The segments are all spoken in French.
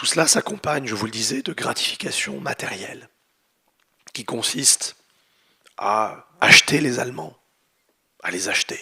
tout cela s'accompagne, je vous le disais, de gratification matérielle, qui consiste à acheter les Allemands, à les acheter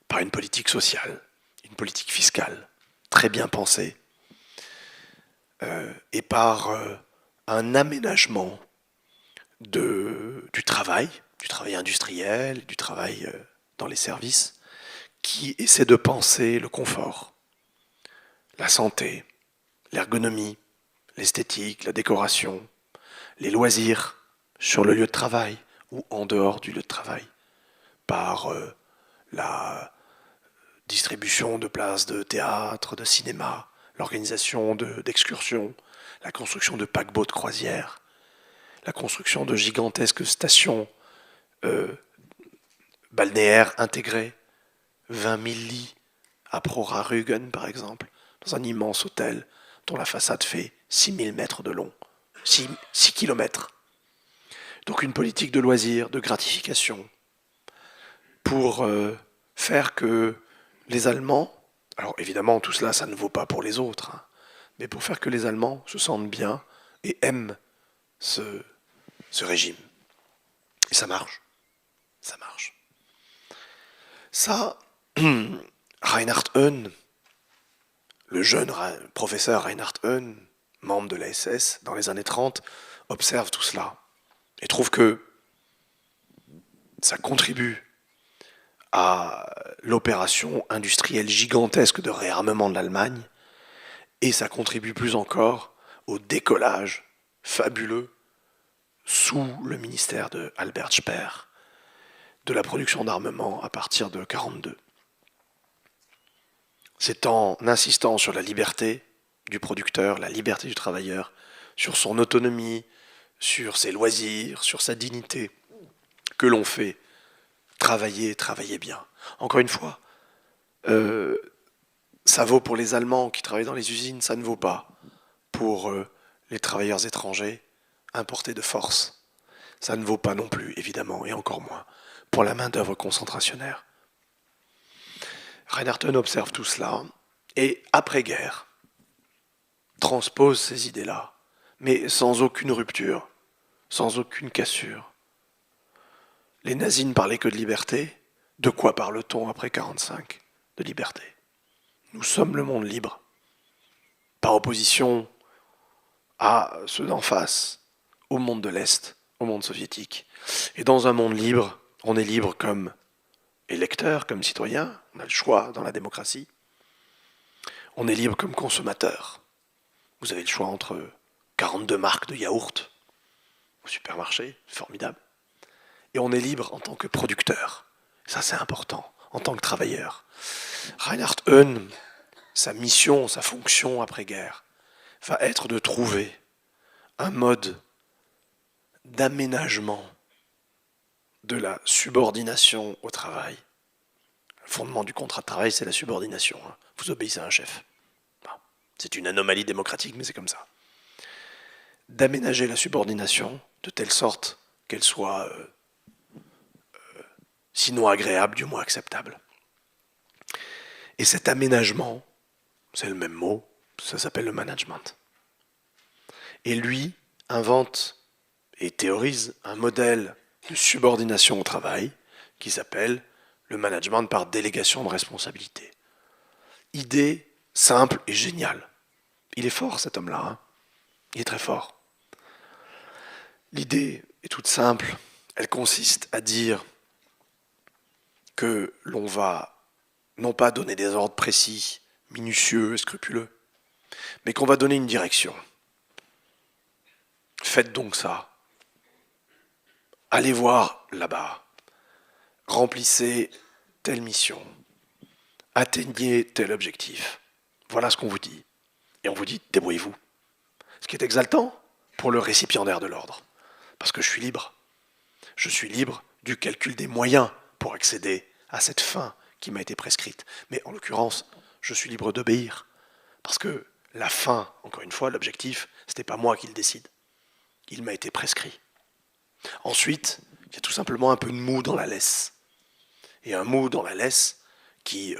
par une politique sociale, une politique fiscale très bien pensée, et par un aménagement du travail industriel, du travail dans les services, qui essaie de penser le confort, la santé, l'ergonomie, l'esthétique, la décoration, les loisirs sur le lieu de travail ou en dehors du lieu de travail, par la distribution de places de théâtre, de cinéma, l'organisation d'excursions, la construction de paquebots de croisière, la construction de gigantesques stations balnéaires intégrées, 20 000 lits à Prora-Rügen par exemple, dans un immense hôtel dont la façade fait 6 000 mètres de long, 6 kilomètres. Donc une politique de loisirs, de gratification, pour faire que les Allemands, alors évidemment tout cela ça ne vaut pas pour les autres, hein, mais pour faire que les Allemands se sentent bien et aiment ce régime. Et ça marche. Ça marche. Ça, Reinhard Heune, le jeune professeur Reinhard Heune, membre de la SS dans les années 30, observe tout cela et trouve que ça contribue à l'opération industrielle gigantesque de réarmement de l'Allemagne et ça contribue plus encore au décollage fabuleux sous le ministère de Albert Speer de la production d'armement à partir de 1942. C'est en insistant sur la liberté du producteur, la liberté du travailleur, sur son autonomie, sur ses loisirs, sur sa dignité, que l'on fait travailler bien. Encore une fois, ça vaut pour les Allemands qui travaillent dans les usines, ça ne vaut pas pour les travailleurs étrangers importés de force. Ça ne vaut pas non plus, évidemment, et encore moins, pour la main-d'œuvre concentrationnaire. Reinhard Heune observe tout cela, et après-guerre, transpose ces idées-là, mais sans aucune rupture, sans aucune cassure. Les nazis ne parlaient que de liberté. De quoi parle-t-on après 1945 ? De liberté. Nous sommes le monde libre, par opposition à ceux d'en face, au monde de l'Est, au monde soviétique. Et dans un monde libre, on est libre comme électeur, comme citoyen, on a le choix dans la démocratie. On est libre comme consommateur. Vous avez le choix entre 42 marques de yaourt au supermarché, formidable. Et on est libre en tant que producteur. Ça, c'est important, en tant que travailleur. Reinhard Heune, sa mission, sa fonction après-guerre, va être de trouver un mode d'aménagement de la subordination au travail. Le fondement du contrat de travail, c'est la subordination. Vous obéissez à un chef. C'est une anomalie démocratique, mais c'est comme ça. D'aménager la subordination de telle sorte qu'elle soit sinon agréable, du moins acceptable. Et cet aménagement, c'est le même mot, ça s'appelle le management. Et lui invente et théorise un modèle de subordination au travail qui s'appelle le management par délégation de responsabilité. Idée simple et géniale. Il est fort cet homme-là, hein. Il est très fort. L'idée est toute simple, elle consiste à dire que l'on va non pas donner des ordres précis, minutieux et scrupuleux, mais qu'on va donner une direction. Faites donc ça. Allez voir là-bas. Remplissez telle mission. Atteignez tel objectif. Voilà ce qu'on vous dit. Et on vous dit, débrouillez-vous. Ce qui est exaltant pour le récipiendaire de l'ordre. Parce que je suis libre. Je suis libre du calcul des moyens pour accéder à cette fin qui m'a été prescrite. Mais en l'occurrence, je suis libre d'obéir. Parce que la fin, encore une fois, l'objectif, c'était pas moi qui le décide. Il m'a été prescrit. Ensuite, il y a tout simplement un peu de mou dans la laisse. Et un mou dans la laisse qui,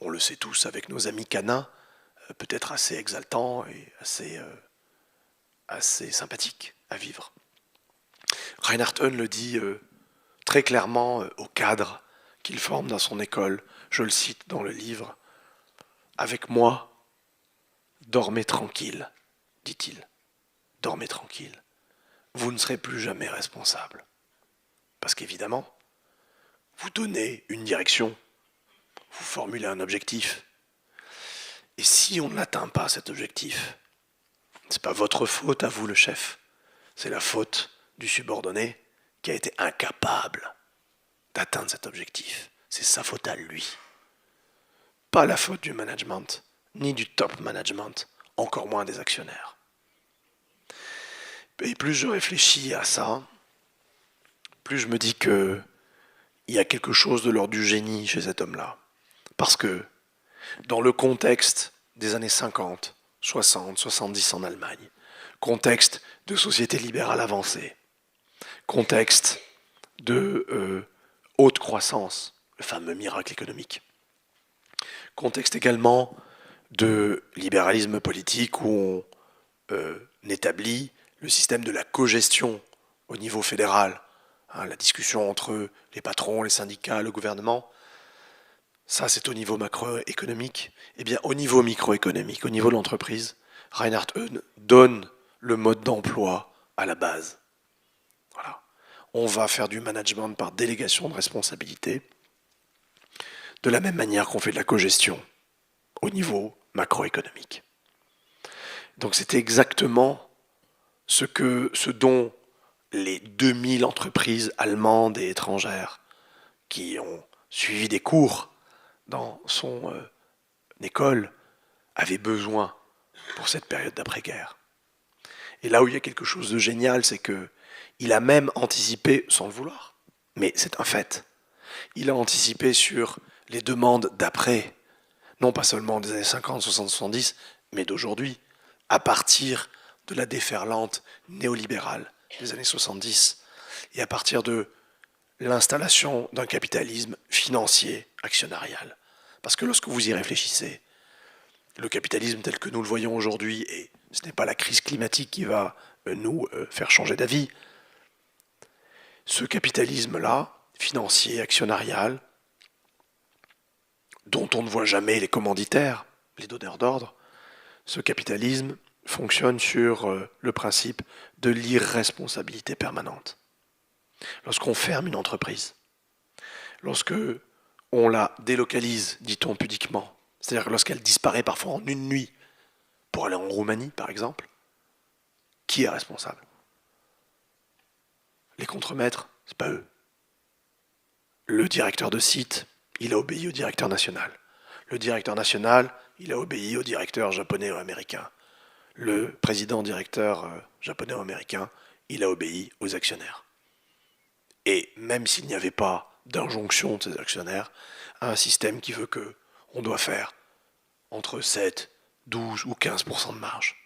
on le sait tous avec nos amis canins, peut-être assez exaltant et assez sympathique à vivre. Reinhard Heune le dit très clairement aux cadres qu'il forme dans son école. Je le cite dans le livre. « Avec moi, dormez tranquille, dit-il. Dormez tranquille. Vous ne serez plus jamais responsable. Parce qu'évidemment, vous donnez une direction, vous formulez un objectif. Et si on ne l'atteint pas, cet objectif, c'est pas votre faute à vous, le chef. C'est la faute du subordonné qui a été incapable d'atteindre cet objectif. C'est sa faute à lui. Pas la faute du management, ni du top management, encore moins des actionnaires. Et plus je réfléchis à ça, plus je me dis que il y a quelque chose de l'ordre du génie chez cet homme-là. Parce que dans le contexte des années 50, 60, 70 en Allemagne, contexte de société libérale avancée, contexte de haute croissance, le fameux miracle économique, contexte également de libéralisme politique où on établit le système de la cogestion au niveau fédéral, la discussion entre les patrons, les syndicats, le gouvernement. Ça, c'est au niveau macroéconomique. Eh bien, au niveau microéconomique, au niveau de l'entreprise, Reinhard Heune donne le mode d'emploi à la base. Voilà. On va faire du management par délégation de responsabilité, de la même manière qu'on fait de la cogestion au niveau macroéconomique. Donc c'était exactement ce dont les 2000 entreprises allemandes et étrangères qui ont suivi des cours dans son école avaient besoin pour cette période d'après-guerre. Et là où il y a quelque chose de génial, c'est qu'il a même anticipé, sans le vouloir, mais c'est un fait, il a anticipé sur les demandes d'après, non pas seulement des années 50, 60, 70, mais d'aujourd'hui, à partir de la déferlante néolibérale des années 70, et à partir de l'installation d'un capitalisme financier actionnarial. Parce que lorsque vous y réfléchissez, le capitalisme tel que nous le voyons aujourd'hui, et ce n'est pas la crise climatique qui va nous faire changer d'avis, ce capitalisme-là, financier, actionnarial, dont on ne voit jamais les commanditaires, les donneurs d'ordre, ce capitalisme fonctionne sur le principe de l'irresponsabilité permanente. Lorsqu'on ferme une entreprise, lorsque on la délocalise, dit-on pudiquement, c'est-à-dire lorsqu'elle disparaît parfois en une nuit pour aller en Roumanie, par exemple, qui est responsable? Les contremaîtres, c'est pas eux. Le directeur de site, il a obéi au directeur national. Le directeur national, il a obéi au directeur japonais ou américain. Le président-directeur japonais ou américain, il a obéi aux actionnaires. Et même s'il n'y avait pas d'injonction de ces actionnaires, un système qui veut que on doit faire entre 7, 12 ou 15% de marge.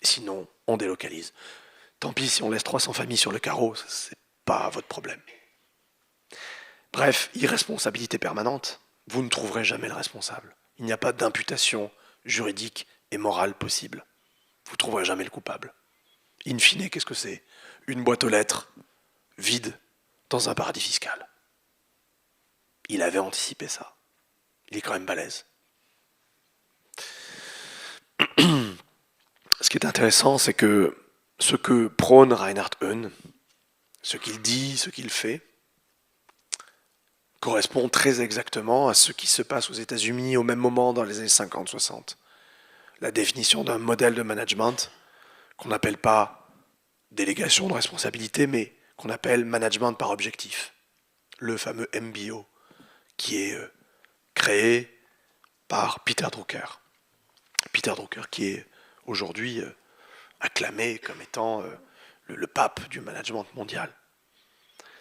Sinon, on délocalise. Tant pis si on laisse 300 familles sur le carreau, c'est pas votre problème. Bref, irresponsabilité permanente, vous ne trouverez jamais le responsable. Il n'y a pas d'imputation juridique et morale possible. Vous ne trouverez jamais le coupable. In fine, qu'est-ce que c'est? Une boîte aux lettres vide dans un paradis fiscal. Il avait anticipé ça. Il est quand même balèze. Ce qui est intéressant, c'est que ce que prône Reinhard Heune, ce qu'il dit, ce qu'il fait, correspond très exactement à ce qui se passe aux États-Unis au même moment dans les années 50-60. La définition d'un modèle de management qu'on n'appelle pas délégation de responsabilité, mais qu'on appelle management par objectif. Le fameux MBO, qui est créé par Peter Drucker. Peter Drucker qui est aujourd'hui acclamé comme étant le pape du management mondial.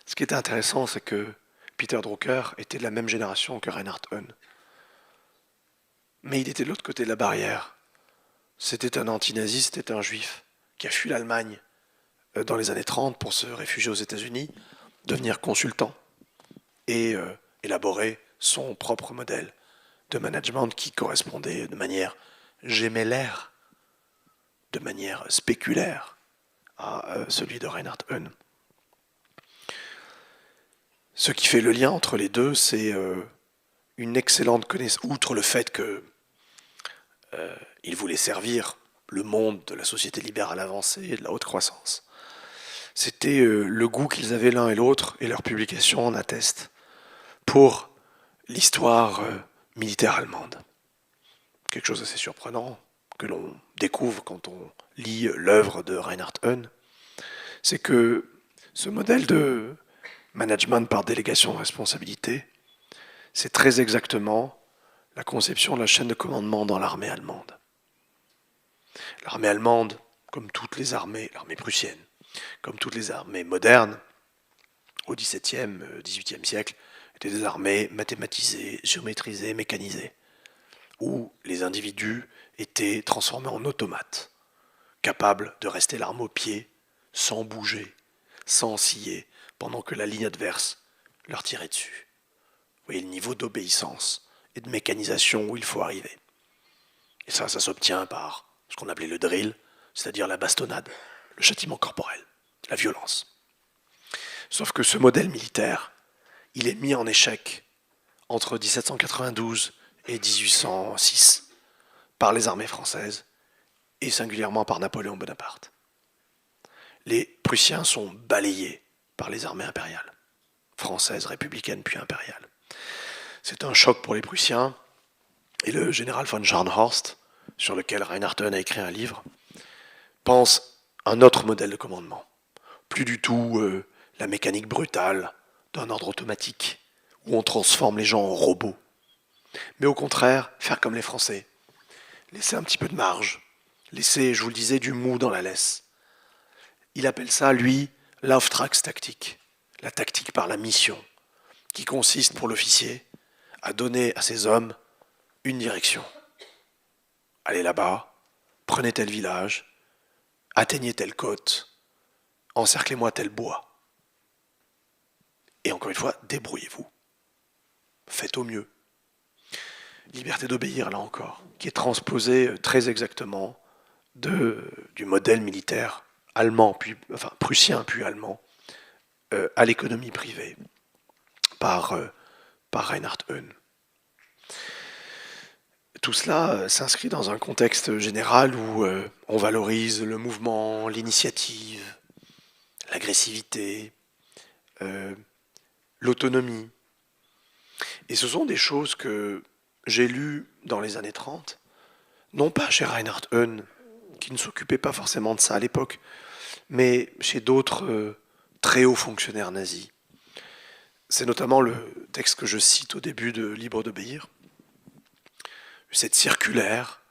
Ce qui est intéressant, c'est que Peter Drucker était de la même génération que Reinhard Heune. Mais il était de l'autre côté de la barrière. C'était un anti-nazi, c'était un juif qui a fui l'Allemagne dans les années 30 pour se réfugier aux États-Unis, devenir consultant et élaborer son propre modèle de management qui correspondait de manière gémellaire, de manière spéculaire à celui de Reinhard Heune. Ce qui fait le lien entre les deux, c'est une excellente connaissance, outre le fait qu'il voulait servir le monde de la société libérale avancée et de la haute croissance. C'était le goût qu'ils avaient l'un et l'autre, et leurs publications en attestent, pour l'histoire militaire allemande. Quelque chose d'assez surprenant que l'on découvre quand on lit l'œuvre de Reinhard Heune, c'est que ce modèle de management par délégation de responsabilité, c'est très exactement la conception de la chaîne de commandement dans l'armée allemande. L'armée allemande, comme toutes les armées, l'armée prussienne, comme toutes les armées modernes, au XVIIe, XVIIIe siècle, étaient des armées mathématisées, géométrisées, mécanisées, où les individus étaient transformés en automates, capables de rester l'arme au pied, sans bouger, sans osciller, pendant que la ligne adverse leur tirait dessus. Vous voyez le niveau d'obéissance et de mécanisation où il faut arriver. Et ça s'obtient par ce qu'on appelait le drill, c'est-à-dire la bastonnade, le châtiment corporel, la violence. Sauf que ce modèle militaire, il est mis en échec entre 1792 et 1806 par les armées françaises et singulièrement par Napoléon Bonaparte. Les Prussiens sont balayés par les armées impériales, françaises, républicaines puis impériales. C'est un choc pour les Prussiens et le général von Scharnhorst, sur lequel Reinhard Heune a écrit un livre, pense un autre modèle de commandement. Plus du tout la mécanique brutale d'un ordre automatique où on transforme les gens en robots. Mais au contraire, faire comme les Français. Laisser un petit peu de marge. Laisser, je vous le disais, du mou dans la laisse. Il appelle ça, lui, l'Auftragstaktik, la tactique par la mission, qui consiste pour l'officier à donner à ses hommes une direction. Allez là-bas, prenez tel village, atteignez telle côte, encerclez-moi tel bois. Et encore une fois, débrouillez-vous. Faites au mieux. Liberté d'obéir, là encore, qui est transposée très exactement du modèle militaire allemand, prussien puis allemand, à l'économie privée, par Reinhard Heune. Tout cela s'inscrit dans un contexte général où on valorise le mouvement, l'initiative, l'agressivité, l'autonomie. Et ce sont des choses que j'ai lues dans les années 30, non pas chez Reinhard Heune, qui ne s'occupait pas forcément de ça à l'époque, mais chez d'autres très hauts fonctionnaires nazis. C'est notamment le texte que je cite au début de Libre d'obéir, cette circulaire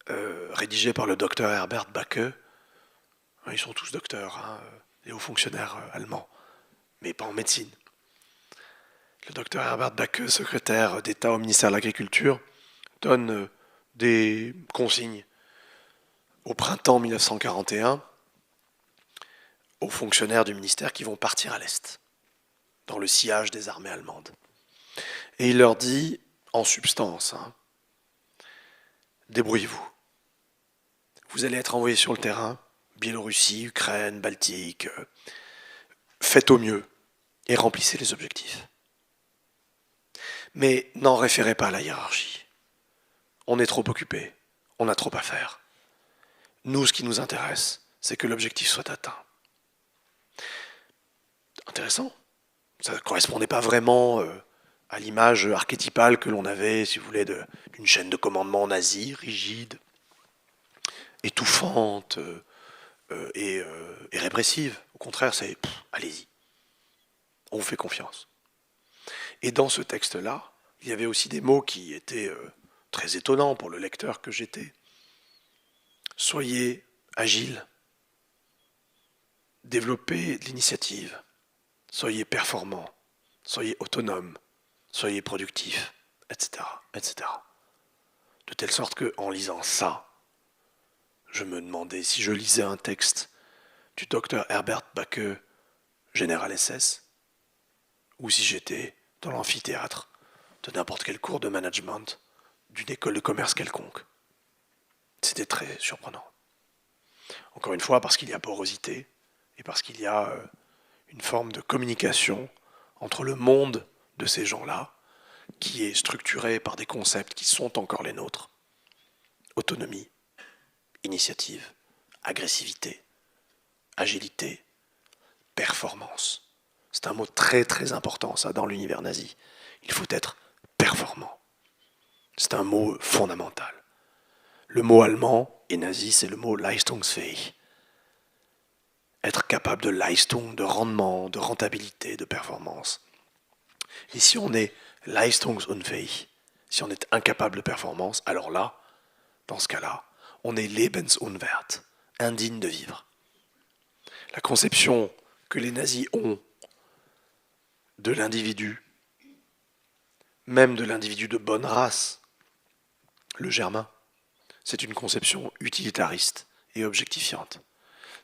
rédigée par le docteur Herbert Backe. Ils sont tous docteurs, les hauts fonctionnaires allemands, mais pas en médecine. Le docteur Herbert Backe, secrétaire d'État au ministère de l'Agriculture, donne des consignes au printemps 1941 aux fonctionnaires du ministère qui vont partir à l'Est, dans le sillage des armées allemandes. Et il leur dit, en substance, débrouillez-vous. Vous allez être envoyés sur le terrain, Biélorussie, Ukraine, Baltique. Faites au mieux et remplissez les objectifs. Mais n'en référez pas à la hiérarchie. On est trop occupé, on a trop à faire. Nous, ce qui nous intéresse, c'est que l'objectif soit atteint. Intéressant. Ça ne correspondait pas vraiment à l'image archétypale que l'on avait, si vous voulez, d'une chaîne de commandement nazie, rigide, étouffante et répressive. Au contraire, c'est allez-y, on vous fait confiance. Et dans ce texte-là, il y avait aussi des mots qui étaient très étonnants pour le lecteur que j'étais. Soyez agile, développez de l'initiative, soyez performant, soyez autonome, soyez productif, etc., etc. De telle sorte qu'en lisant ça, je me demandais si je lisais un texte du docteur Herbert Backe, général SS, ou si j'étais dans l'amphithéâtre de n'importe quel cours de management, d'une école de commerce quelconque. C'était très surprenant. Encore une fois, parce qu'il y a porosité et parce qu'il y a une forme de communication entre le monde de ces gens-là, qui est structuré par des concepts qui sont encore les nôtres. Autonomie, initiative, agressivité, agilité, performance. C'est un mot très très important, ça, dans l'univers nazi. Il faut être performant. C'est un mot fondamental. Le mot allemand et nazi, c'est le mot leistungsfähig. Être capable de Leistung, de rendement, de rentabilité, de performance. Et si on est leistungsunfähig, si on est incapable de performance, alors là, dans ce cas-là, on est lebensunwert, indigne de vivre. La conception que les nazis ont de l'individu, même de l'individu de bonne race, le germain, c'est une conception utilitariste et objectifiante.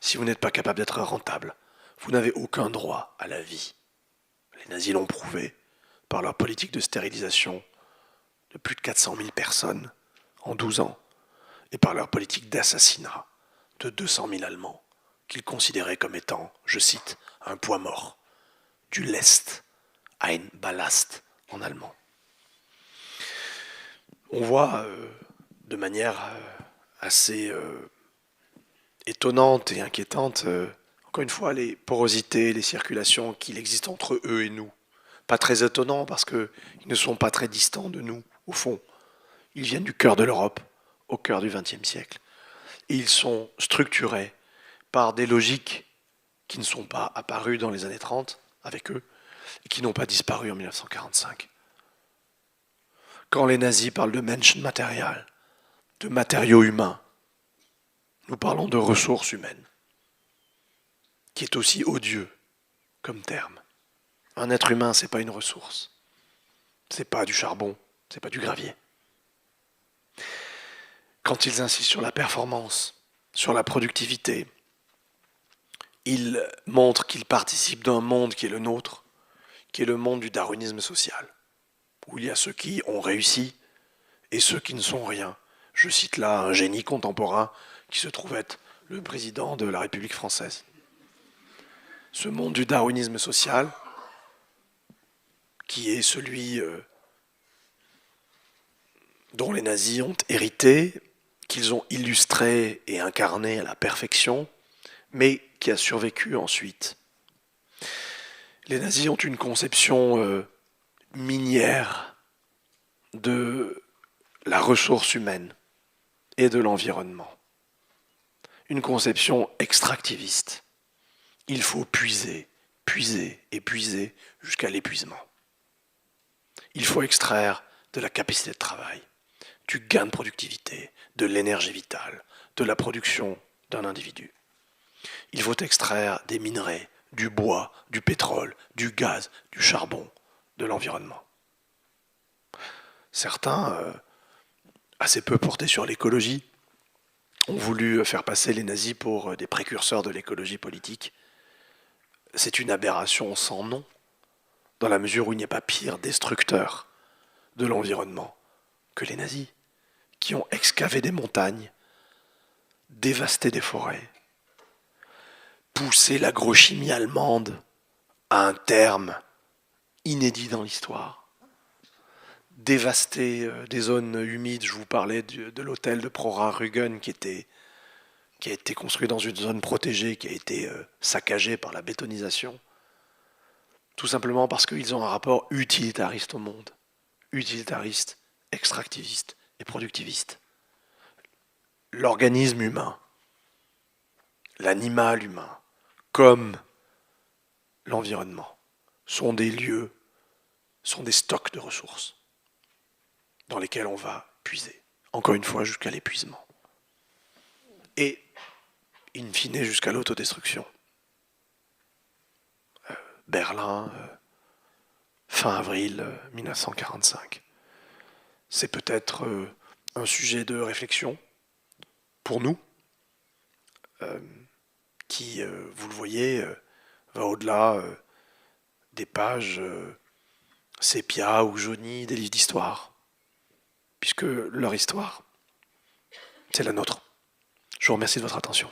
Si vous n'êtes pas capable d'être rentable, vous n'avez aucun droit à la vie. Les nazis l'ont prouvé par leur politique de stérilisation de plus de 400 000 personnes en 12 ans et par leur politique d'assassinat de 200 000 Allemands qu'ils considéraient comme étant, je cite, un poids mort, du Lest, ein Ballast en allemand. On voit de manière assez étonnante et inquiétante, encore une fois, les porosités, les circulations qu'il existe entre eux et nous. Pas très étonnant parce qu'ils ne sont pas très distants de nous, au fond. Ils viennent du cœur de l'Europe, au cœur du XXe siècle. Et ils sont structurés par des logiques qui ne sont pas apparues dans les années 30 avec eux et qui n'ont pas disparu en 1945. Quand les nazis parlent de Menschenmaterial, de matériaux humains, nous parlons de ressources humaines, qui est aussi odieux comme terme. Un être humain, c'est pas une ressource. C'est pas du charbon, c'est pas du gravier. Quand ils insistent sur la performance, sur la productivité, ils montrent qu'ils participent d'un monde qui est le nôtre, qui est le monde du darwinisme social, où il y a ceux qui ont réussi et ceux qui ne sont rien. Je cite là un génie contemporain qui se trouve être le président de la République française. Ce monde du darwinisme social, qui est celui dont les nazis ont hérité, qu'ils ont illustré et incarné à la perfection, mais qui a survécu ensuite. Les nazis ont une conception minière de la ressource humaine et de l'environnement. Une conception extractiviste. Il faut puiser, puiser et puiser jusqu'à l'épuisement. Il faut extraire de la capacité de travail, du gain de productivité, de l'énergie vitale, de la production d'un individu. Il faut extraire des minerais, du bois, du pétrole, du gaz, du charbon, de l'environnement. Certains, assez peu portés sur l'écologie, ont voulu faire passer les nazis pour des précurseurs de l'écologie politique. C'est une aberration sans nom, dans la mesure où il n'y a pas pire destructeur de l'environnement que les nazis, qui ont excavé des montagnes, dévasté des forêts, poussé l'agrochimie allemande à un terme inédit dans l'histoire, dévasté des zones humides. Je vous parlais de l'hôtel de Prora-Rügen qui a été construit dans une zone protégée, qui a été saccagée par la bétonisation, tout simplement parce qu'ils ont un rapport utilitariste au monde, utilitariste, extractiviste et productiviste. L'organisme humain, l'animal humain, comme l'environnement, sont des lieux, sont des stocks de ressources dans lesquels on va puiser, encore une fois jusqu'à l'épuisement. Et, in fine, jusqu'à l'autodestruction. Berlin, fin avril 1945. C'est peut-être un sujet de réflexion pour nous, qui, vous le voyez, va au-delà des pages sépia ou jaunis des livres d'histoire, puisque leur histoire, c'est la nôtre. Je vous remercie de votre attention.